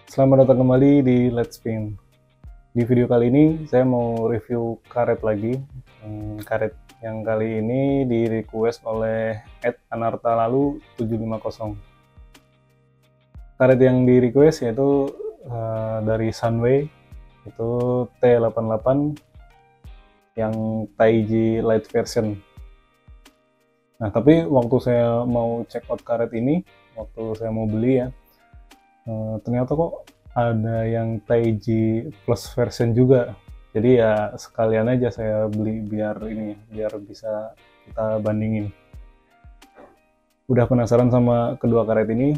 Selamat datang kembali di Let's Spin. Di video kali ini saya mau review karet lagi. Karet yang kali ini di request oleh @anartalalu750. Karet yang di request yaitu dari Sunway, itu T88 yang Taiji Light version. Nah, tapi waktu saya mau check out karet ini, waktu saya mau beli ya, ternyata kok ada yang Taiji Plus version juga. Jadi ya sekalian aja saya beli biar bisa kita bandingin. Udah penasaran sama kedua karet ini?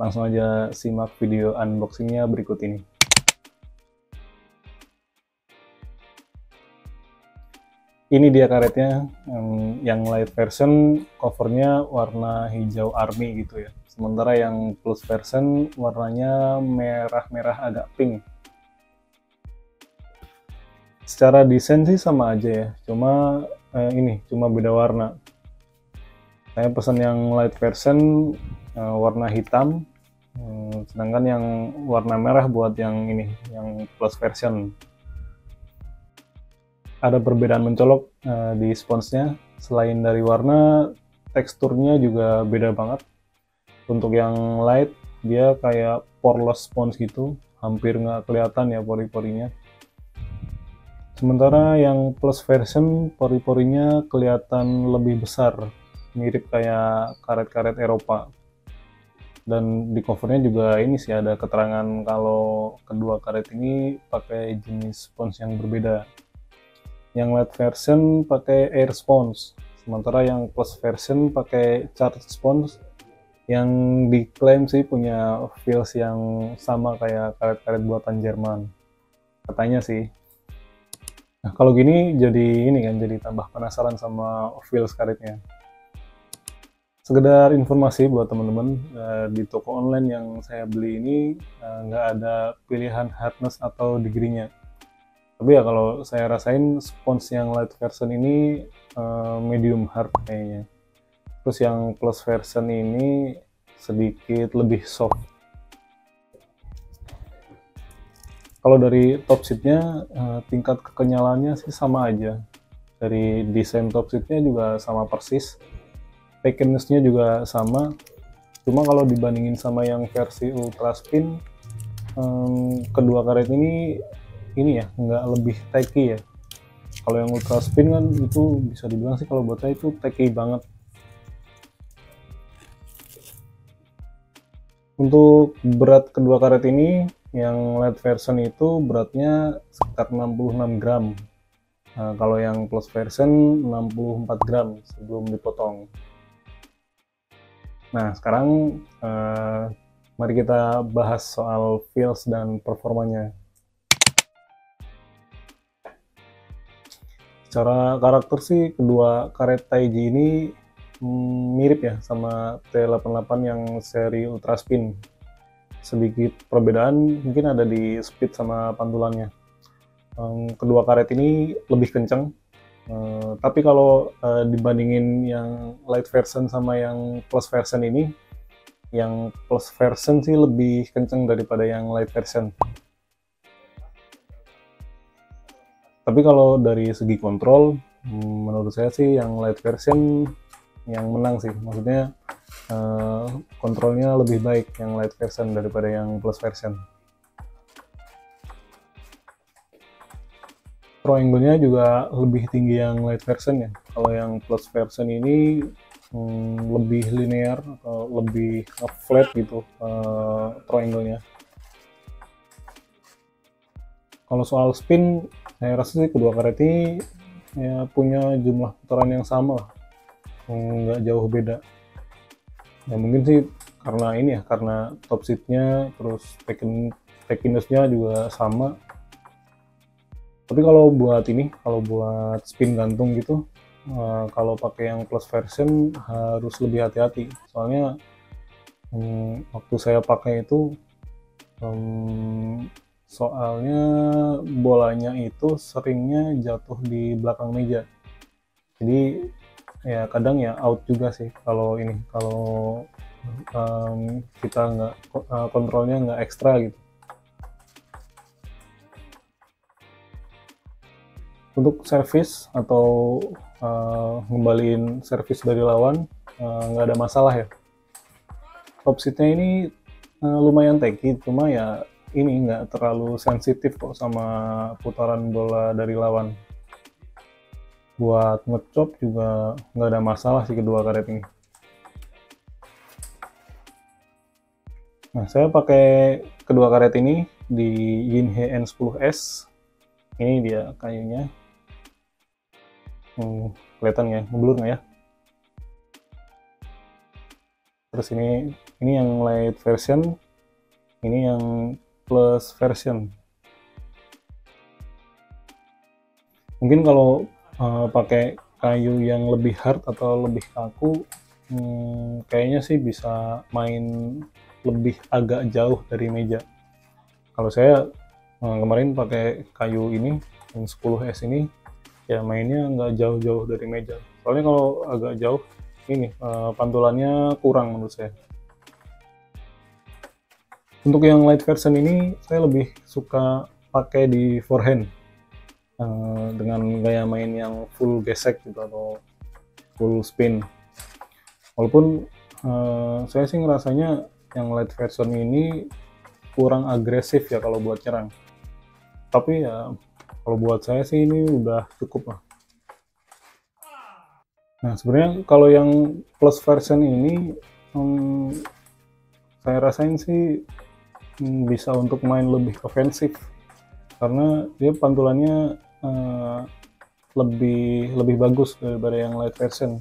Langsung aja simak video unboxingnya berikut ini. Ini dia karetnya, yang light version covernya warna hijau army gitu ya. Sementara yang plus version warnanya merah-merah agak pink. Secara desain sih sama aja ya, cuma cuma beda warna. Saya pesan yang light version warna hitam, sedangkan yang warna merah buat yang yang plus version. Ada perbedaan mencolok di sponsnya. Selain dari warna, teksturnya juga beda banget. Untuk yang light, dia kayak poreless spons gitu, hampir nggak kelihatan ya pori-porinya. Sementara yang plus version, pori-porinya kelihatan lebih besar, mirip kayak karet-karet Eropa. Dan di covernya juga ini sih ada keterangan kalau kedua karet ini pakai jenis spons yang berbeda. Yang light version pakai air sponge, sementara yang plus version pakai charged sponge yang diklaim sih punya feels yang sama kayak karet-karet buatan Jerman, katanya sih. Nah, kalau gini jadi jadi tambah penasaran sama feels karetnya. Sekedar informasi buat teman-teman, di toko online yang saya beli ini nggak ada pilihan hardness atau degree-nya. Tapi ya kalau saya rasain spons yang light version ini medium hard kayaknya. Terus yang plus version ini sedikit lebih soft. Kalau dari top sheetnya tingkat kekenyalannya sih sama aja. Dari desain top sheetnya juga sama persis. Thickness-nya juga sama. Cuma kalau dibandingin sama yang versi Ultra Spin, kedua karet ini ya nggak lebih tacky ya. Kalau yang Ultra Spin kan itu bisa dibilang sih kalau buat saya itu tacky banget. Untuk berat kedua karet ini, yang light version itu beratnya sekitar 66 gram. Nah, kalau yang plus version 64 gram sebelum dipotong. Nah, sekarang mari kita bahas soal feels dan performanya. Secara karakter sih kedua karet Taiji ini mirip ya sama T88 yang seri Ultra Spin. Sedikit perbedaan mungkin ada di speed sama pantulannya. Kedua karet ini lebih kencang, tapi kalau dibandingin yang light version sama yang plus version ini, yang plus version sih lebih kencang daripada yang light version. Tapi kalau dari segi kontrol, menurut saya sih yang light version yang menang sih. Maksudnya kontrolnya lebih baik yang light version daripada yang plus version. Throw angle-nya juga lebih tinggi yang light version ya. Kalau yang plus version ini lebih linear atau lebih flat gitu throw angle-nya. Kalau soal spin, saya rasa sih kedua karet ini ya punya jumlah putaran yang sama lah, nggak jauh beda. Ya mungkin sih karena karena top seatnya terus tackiness-nya juga sama. Tapi kalau buat spin gantung gitu, kalau pakai yang plus version harus lebih hati-hati. Soalnya waktu saya pakai itu, soalnya bolanya itu seringnya jatuh di belakang meja. Jadi ya kadang ya out juga sih kalau kita nggak kontrolnya nggak ekstra gitu. Untuk servis atau ngembaliin servis dari lawan nggak ada masalah ya. Top seatnya ini lumayan techy, cuma ya ini nggak terlalu sensitif kok sama putaran bola dari lawan. Buat ngecop juga nggak ada masalah sih kedua karet ini. Nah, saya pakai kedua karet ini di Yinhe N10S. Ini dia kayunya. Kelihatan ya, ngeblur nggak ya? Terus ini yang light version, ini yang plus version. Mungkin kalau pakai kayu yang lebih hard atau lebih kaku, kayaknya sih bisa main lebih agak jauh dari meja. Kalau saya kemarin pakai kayu ini yang 10S ini, ya mainnya nggak jauh-jauh dari meja. Soalnya kalau agak jauh ini pantulannya kurang menurut saya. Untuk yang light version ini saya lebih suka pakai di forehand dengan gaya main yang full gesek gitu atau full spin. Walaupun saya sih ngerasanya yang light version ini kurang agresif ya kalau buat nyerang. Tapi ya kalau buat saya sih ini udah cukup lah. Nah, sebenarnya kalau yang plus version ini saya rasain sih bisa untuk main lebih ofensif karena dia pantulannya lebih bagus daripada yang light version.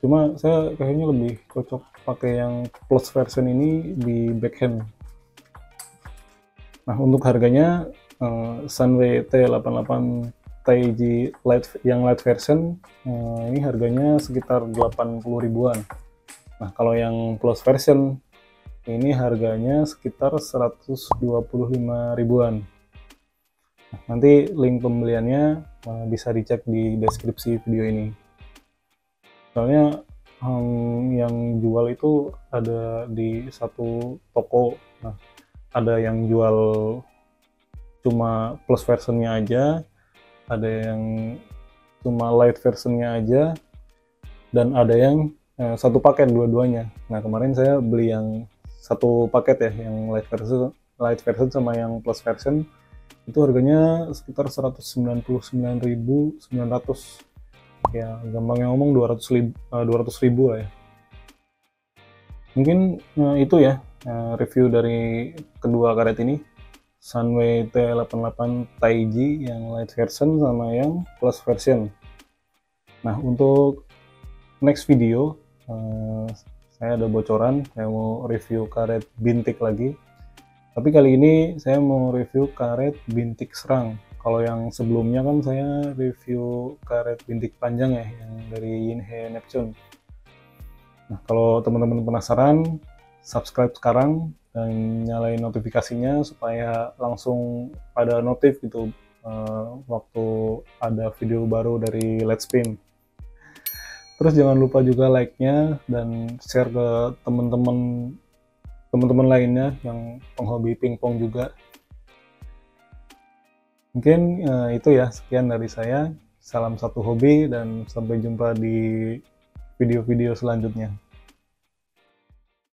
Cuma saya kayaknya lebih cocok pakai yang plus version ini di backhand. Nah, untuk harganya Sunway T88 Taiji yang light version ini harganya sekitar 80 ribuan. Nah, kalau yang plus version ini harganya sekitar 125 ribuan. Nah, nanti link pembeliannya bisa dicek di deskripsi video ini. Soalnya yang jual itu ada di satu toko. Nah, ada yang jual cuma plus versionnya aja, ada yang cuma light versionnya aja, dan ada yang satu paket dua-duanya. Nah, kemarin saya beli yang satu paket ya, yang light version sama yang plus version itu harganya sekitar 199.900. Ya, gampangnya ngomong 200 ribu lah ya. Mungkin itu ya review dari kedua karet ini, Sunway T88 Taiji yang light version sama yang plus version. Nah, untuk next video saya ada bocoran, saya mau review karet bintik lagi. Tapi kali ini saya mau review karet bintik serang. Kalau yang sebelumnya kan saya review karet bintik panjang ya, yang dari Yinhe Neptune. Nah, kalau teman-teman penasaran, subscribe sekarang dan nyalain notifikasinya supaya langsung ada notif gitu waktu ada video baru dari Let's Spin. Terus jangan lupa juga like-nya dan share ke teman-teman lainnya yang penghobi pingpong juga. Mungkin itu ya, sekian dari saya. Salam satu hobi dan sampai jumpa di video-video selanjutnya.